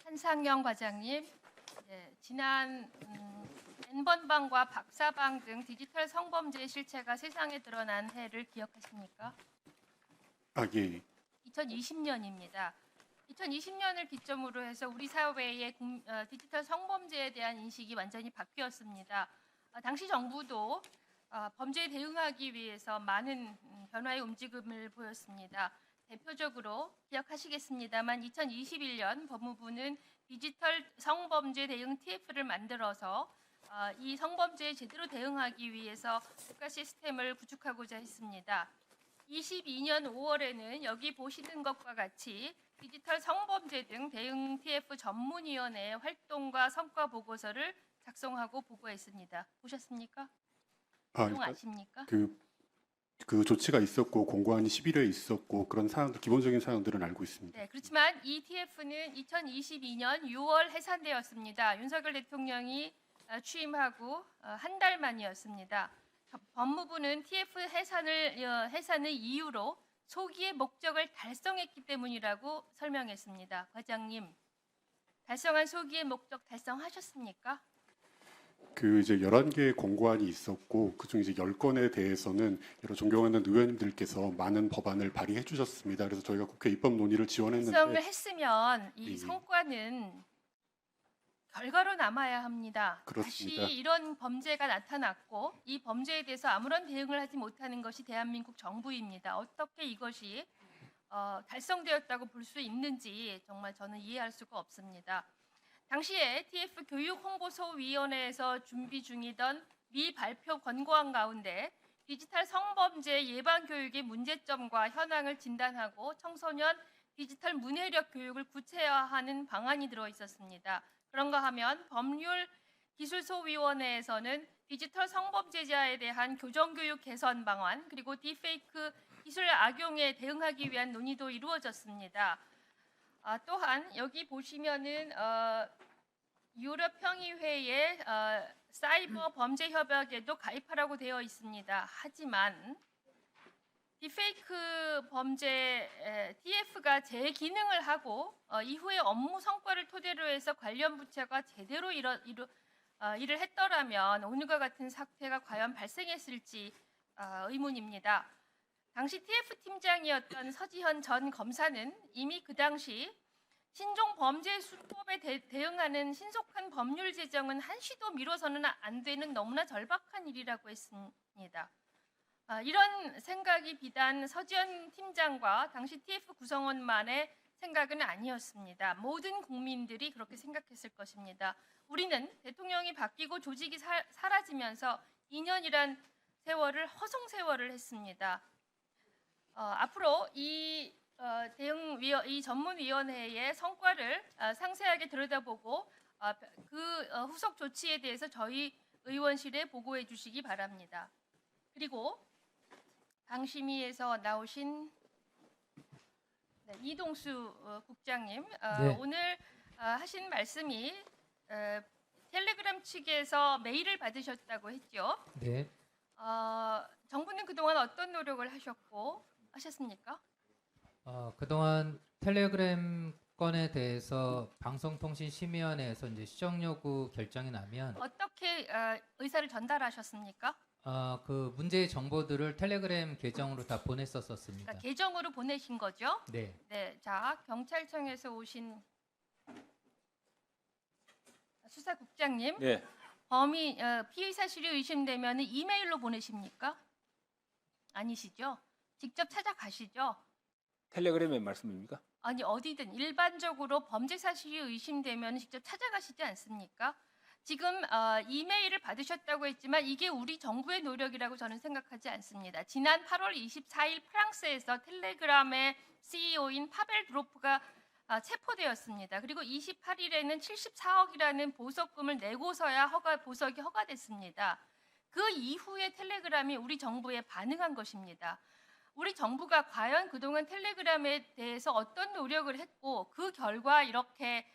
한상영 과장님, 지난 N번방과 박사방 등 디지털 성범죄의 실체가 세상에 드러난 해를 기억하십니까? 예. 2020년입니다. 2020년을 기점으로 해서 우리 사회의 디지털 성범죄에 대한 인식이 완전히 바뀌었습니다. 당시 정부도 범죄에 대응하기 위해서 많은 변화의 움직임을 보였습니다. 대표적으로 기억하시겠습니다만 2021년 법무부는 디지털 성범죄 대응 TF를 만들어서 이 성범죄에 제대로 대응하기 위해서 국가 시스템을 구축하고자 했습니다. 22년 5월에는 여기 보시는 것과 같이 디지털 성범죄 등 대응 TF 전문위원회의 활동과 성과 보고서를 작성하고 보고했습니다. 보셨습니까? 내용 아십니까? 그 조치가 있었고 공고안이 11회에 있었고 그런 사항들, 기본적인 사항들은 알고 있습니다. 네, 그렇지만 이 TF는 2022년 6월 해산되었습니다. 윤석열 대통령이 취임하고 한 달 만이었습니다. 법무부는 TF 해산의 이유로 소기의 목적을 달성했기 때문이라고 설명했습니다. 과장님, 달성한 소기의 목적 달성하셨습니까? 이제 11개의 공고안이 있었고 그중 이제 10건에 대해서는 여러 존경하는 의원님들께서 많은 법안을 발의해 주셨습니다. 그래서 저희가 국회 입법 논의를 지원했는데 달성을 했으면 이 성과는 결과로 남아야 합니다. 그렇습니다. 다시 이런 범죄가 나타났고 이 범죄에 대해서 아무런 대응을 하지 못하는 것이 대한민국 정부입니다. 어떻게 이것이 달성되었다고 볼 수 있는지 정말 저는 이해할 수가 없습니다. 당시에 TF 교육홍보소위원회에서 준비 중이던 미발표 권고안 가운데 디지털 성범죄 예방 교육의 문제점과 현황을 진단하고 청소년 디지털 문해력 교육을 구체화하는 방안이 들어 있었습니다. 그런가 하면 법률기술소위원회에서는 디지털 성범죄자에 대한 교정교육 개선 방안 그리고 딥페이크 기술 악용에 대응하기 위한 논의도 이루어졌습니다. 또한 여기 보시면은 유럽 평의회의 사이버 범죄 협약에도 가입하라고 되어 있습니다. 하지만 딥페이크 범죄 TF가 재기능을 하고 이후에 업무 성과를 토대로 해서 관련 부처가 제대로 일을 했더라면 오늘과 같은 사태가 과연 발생했을지 의문입니다. 당시 TF 팀장이었던 서지현 전 검사는 이미 그 당시 신종 범죄 수법에 대응하는 신속한 법률 제정은 한시도 미뤄서는 안 되는 너무나 절박한 일이라고 했습니다. 이런 생각이 비단 서지현 팀장과 당시 TF 구성원만의 생각은 아니었습니다. 모든 국민들이 그렇게 생각했을 것입니다. 우리는 대통령이 바뀌고 조직이 사라지면서 2년이란 세월을 허송 세월을 했습니다. 앞으로 이 전문위원회의 성과를 상세하게 들여다보고 그 후속 조치에 대해서 저희 의원실에 보고해 주시기 바랍니다. 그리고 방심위에서 나오신 이동수 국장님, 네. 오늘 하신 말씀이 텔레그램 측에서 메일을 받으셨다고 했죠. 네. 정부는 그동안 어떤 노력을 하셨습니까? 그동안 텔레그램 건에 대해서 방송통신심의위원회에서 이제 시정 요구 결정이 나면 어떻게 의사를 전달하셨습니까? 그 문제의 정보들을 텔레그램 계정으로 다 보냈었습니다. 그러니까 계정으로 보내신 거죠? 네. 네, 자 경찰청에서 오신 수사국장님, 네, 피의 사실이 의심되면 이메일로 보내십니까? 아니시죠? 직접 찾아가시죠? 텔레그램의 말씀입니까? 아니 어디든 일반적으로 범죄 사실이 의심되면 직접 찾아가시지 않습니까? 지금 이메일을 받으셨다고 했지만 이게 우리 정부의 노력이라고 저는 생각하지 않습니다. 지난 8월 24일 프랑스에서 텔레그램의 CEO인 파벨 드로프가 체포되었습니다. 그리고 28일에는 74억이라는 보석금을 내고서야 보석이 허가됐습니다. 그 이후에 텔레그램이 우리 정부에 반응한 것입니다. 우리 정부가 과연 그동안 텔레그램에 대해서 어떤 노력을 했고 그 결과 이렇게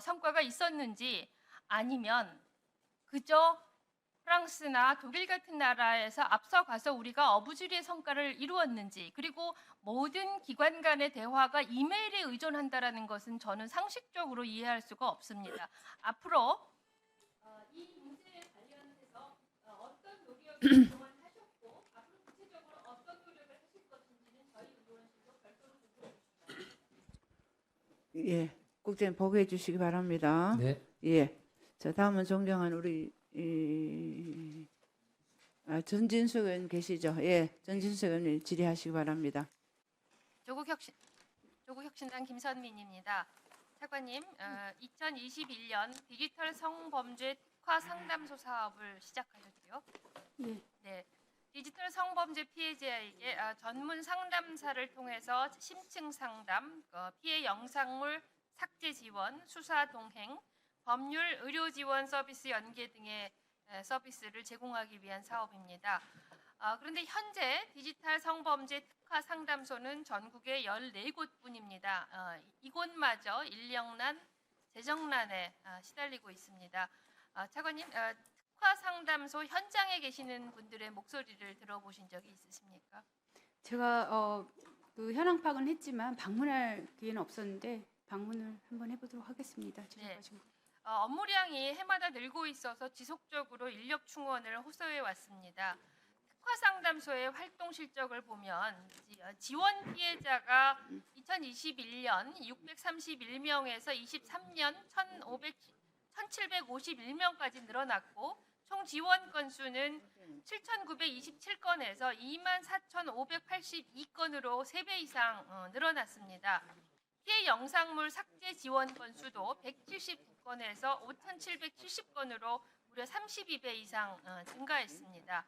성과가 있었는지 아니면 그저 프랑스나 독일 같은 나라에서 앞서가서 우리가 어부지리의 성과를 이루었는지, 그리고 모든 기관 간의 대화가 이메일에 의존한다라는 것은 저는 상식적으로 이해할 수가 없습니다. 앞으로 이 문제에 관련해서 어떤 노력을 그동안 하셨고 앞으로 구체적으로 어떤 노력을 하실 것인지는 저희 의원실로 별도로 보고해 주시기 바랍니다. 예, 국장님 보고해 주시기 바랍니다. 네. 예, 자 다음은 존경한 우리 전진숙 의원 계시죠? 예, 전진숙 의원님 질의하시기 바랍니다. 조국혁신당 김선민입니다. 차관님, 2021년 디지털 성범죄 특화 상담소 사업을 시작하셨죠? 네. 네. 디지털 성범죄 피해자에게 전문 상담사를 통해서 심층 상담, 피해 영상물 삭제 지원, 수사 동행, 법률 의료 지원 서비스 연계 등의 서비스를 제공하기 위한 사업입니다. 그런데 현재 디지털 성범죄 특화 상담소는 전국에 14곳뿐입니다. 이곳마저 인력난, 재정난에 시달리고 있습니다. 차관님, 특화 상담소 현장에 계시는 분들의 목소리를 들어보신 적이 있으십니까? 제가 그 현황 파악은 했지만 방문할 기회는 없었는데 방문을 한번 해보도록 하겠습니다. 지금까지. 업무량이 해마다 늘고 있어서 지속적으로 인력 충원을 호소해 왔습니다. 특화 상담소의 활동 실적을 보면 지원 피해자가 2021년 631명에서 23년 1751명까지 늘어났고 총 지원 건수는 7,927건에서 24,582건으로 3배 이상 늘어났습니다. 피해 영상물 삭제 지원 건수도 179건에서 5,770건으로 무려 32배 이상 증가했습니다.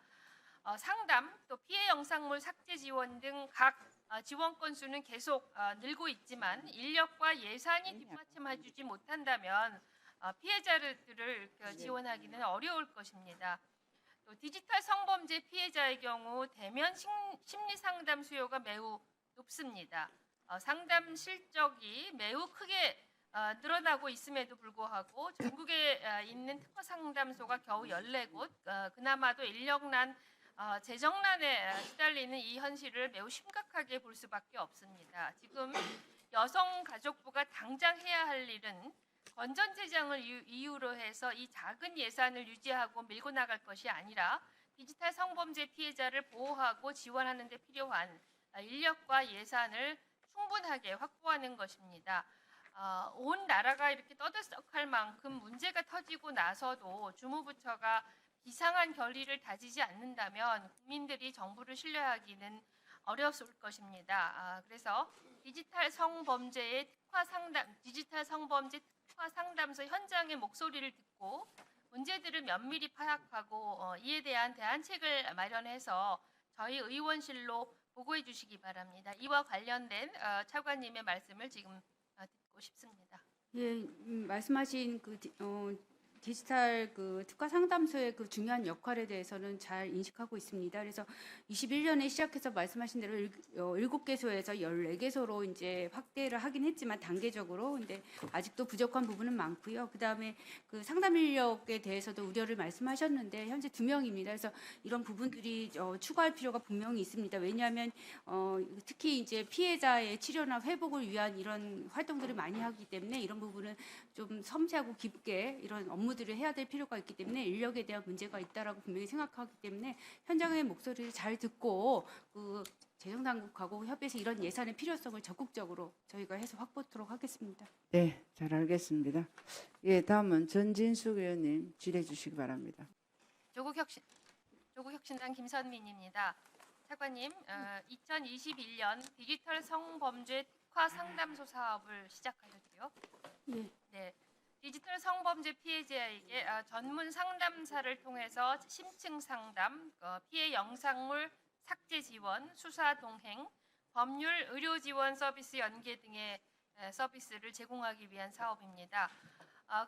상담, 또 피해 영상물 삭제 지원 등 각 지원 건수는 계속 늘고 있지만 인력과 예산이 뒷받침해주지 못한다면 피해자들을 지원하기는 어려울 것입니다. 또 디지털 성범죄 피해자의 경우 대면 심리 상담 수요가 매우 높습니다. 상담 실적이 매우 크게 늘어나고 있음에도 불구하고 전국에 있는 특화 상담소가 겨우 14곳, 그나마도 인력난, 재정난에 시달리는 이 현실을 매우 심각하게 볼 수밖에 없습니다. 지금 여성가족부가 당장 해야 할 일은 건전재정을 이유로 해서 이 작은 예산을 유지하고 밀고 나갈 것이 아니라 디지털 성범죄 피해자를 보호하고 지원하는 데 필요한 인력과 예산을 충분하게 확보하는 것입니다. 온 나라가 이렇게 떠들썩할 만큼 문제가 터지고 나서도 주무부처가 비상한 결의를 다지지 않는다면 국민들이 정부를 신뢰하기는 어려울 것입니다. 그래서 디지털 성범죄 특화 상담소 현장의 목소리를 듣고 문제들을 면밀히 파악하고 이에 대한 대안책을 마련해서 저희 의원실로 보고해 주시기 바랍니다. 이와 관련된 차관님의 말씀을 지금 듣고 싶습니다. 예, 말씀하신 그 디지털 그 특화 상담소의 그 중요한 역할에 대해서는 잘 인식하고 있습니다. 그래서 21년에 시작해서 말씀하신 대로 7개소에서 14개소로 이제 확대를 하긴 했지만 단계적으로 근데 아직도 부족한 부분은 많고요. 그다음에 그 상담 인력에 대해서도 우려를 말씀하셨는데 현재 2명입니다. 그래서 이런 부분들이 추가할 필요가 분명히 있습니다. 왜냐하면 특히 이제 피해자의 치료나 회복을 위한 이런 활동들을 많이 하기 때문에 이런 부분은 좀 섬세하고 깊게 이런 업무들을 해야 될 필요가 있기 때문에 인력에 대한 문제가 있다라고 분명히 생각하기 때문에 현장의 목소리를 잘 듣고 그 재정당국하고 협의해서 이런 예산의 필요성을 적극적으로 저희가 해서 확보토록 하겠습니다. 네, 잘 알겠습니다. 예, 다음은 전진숙 의원님 질의해 주시기 바랍니다. 조국혁신당 김선민입니다. 차관님, 2021년 디지털 성범죄 특화 상담소 사업을 시작하셨죠? 예. 네. 디지털 성범죄 피해자에게 전문 상담사를 통해서 심층 상담, 피해 영상물 삭제 지원, 수사 동행, 법률 의료 지원 서비스 연계 등의 서비스를 제공하기 위한 사업입니다.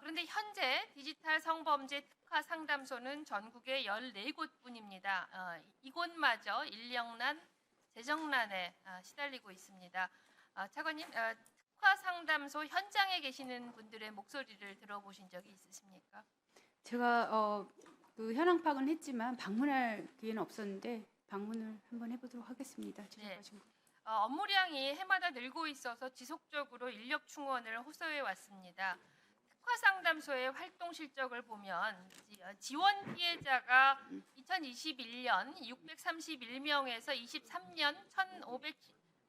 그런데 현재 디지털 성범죄 특화 상담소는 전국에 14곳뿐입니다. 이곳마저 인력난, 재정난에 시달리고 있습니다. 차관님, 특화 상담소 현장에 계시는 분들의 목소리를 들어보신 적이 있으십니까? 제가 그 현황 파악은 했지만 방문할 기회는 없었는데 방문을 한번 해보도록 하겠습니다. 지적하신 거. 업무량이 해마다 늘고 있어서 지속적으로 인력 충원을 호소해 왔습니다. 특화 상담소의 활동 실적을 보면 지원 피해자가 2021년 631명에서 23년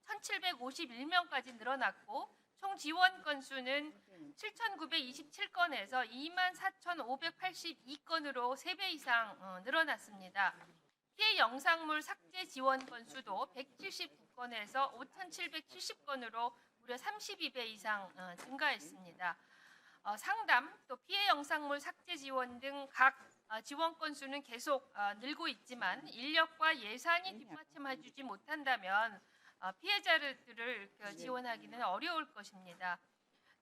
1,751명까지 늘어났고 총 지원 건수는 7,927건에서 24,582건으로 3배 이상 늘어났습니다. 피해 영상물 삭제 지원 건수도 179건에서 5,770건으로 무려 32배 이상 증가했습니다. 상담, 또 피해 영상물 삭제 지원 등 각 지원 건수는 계속 늘고 있지만 인력과 예산이 뒷받침해주지 못한다면 피해자들을 지원하기는 어려울 것입니다.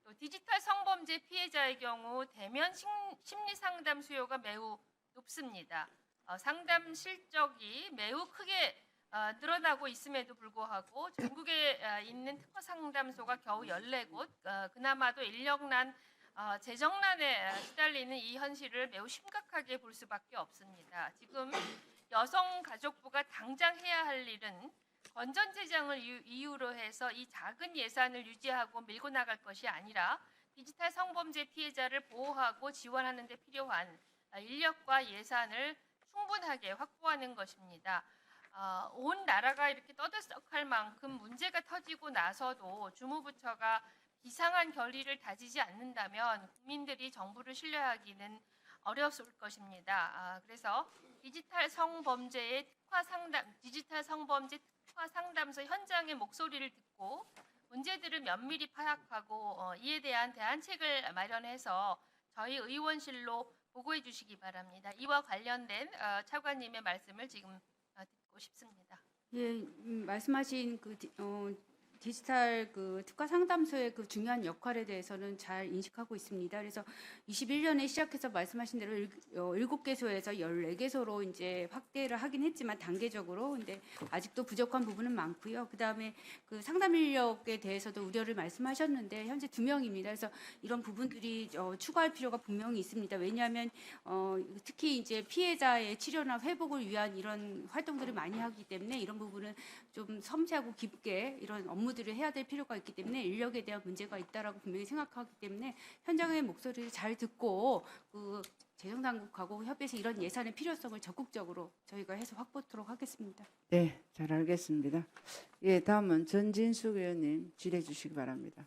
또 디지털 성범죄 피해자의 경우 대면 심리 상담 수요가 매우 높습니다. 상담 실적이 매우 크게 늘어나고 있음에도 불구하고 전국에 있는 특화 상담소가 겨우 14곳, 그나마도 인력난, 재정난에 시달리는 이 현실을 매우 심각하게 볼 수밖에 없습니다. 지금 여성가족부가 당장 해야 할 일은 건전재정을 이유로 해서 이 작은 예산을 유지하고 밀고 나갈 것이 아니라 디지털 성범죄 피해자를 보호하고 지원하는 데 필요한 인력과 예산을 충분하게 확보하는 것입니다. 온 나라가 이렇게 떠들썩할 만큼 문제가 터지고 나서도 주무부처가 비상한 결의를 다지지 않는다면 국민들이 정부를 신뢰하기는 어려울 것입니다. 그래서 디지털 성범죄 특화 상담소 현장의 목소리를 듣고 문제들을 면밀히 파악하고 이에 대한 대안책을 마련해서 저희 의원실로 보고해 주시기 바랍니다. 이와 관련된 차관님의 말씀을 지금 듣고 싶습니다. 예, 말씀하신 그 디지털 그 특화 상담소의 그 중요한 역할에 대해서는 잘 인식하고 있습니다. 그래서 21년에 시작해서 말씀하신 대로 7개소에서 14개소로 이제 확대를 하긴 했지만 단계적으로 근데 아직도 부족한 부분은 많고요. 그다음에 그 상담 인력에 대해서도 우려를 말씀하셨는데 현재 2명입니다. 그래서 이런 부분들이 추가할 필요가 분명히 있습니다. 왜냐하면 특히 이제 피해자의 치료나 회복을 위한 이런 활동들을 많이 하기 때문에 이런 부분은 좀 섬세하고 깊게 이런 업무들을 해야 될 필요가 있기 때문에 인력에 대한 문제가 있다라고 분명히 생각하기 때문에 현장의 목소리를 잘 듣고 그 재정당국하고 협의해서 이런 예산의 필요성을 적극적으로 저희가 해서 확보토록 하겠습니다. 네, 잘 알겠습니다. 예, 다음은 전진숙 의원님 질의해 주시기 바랍니다.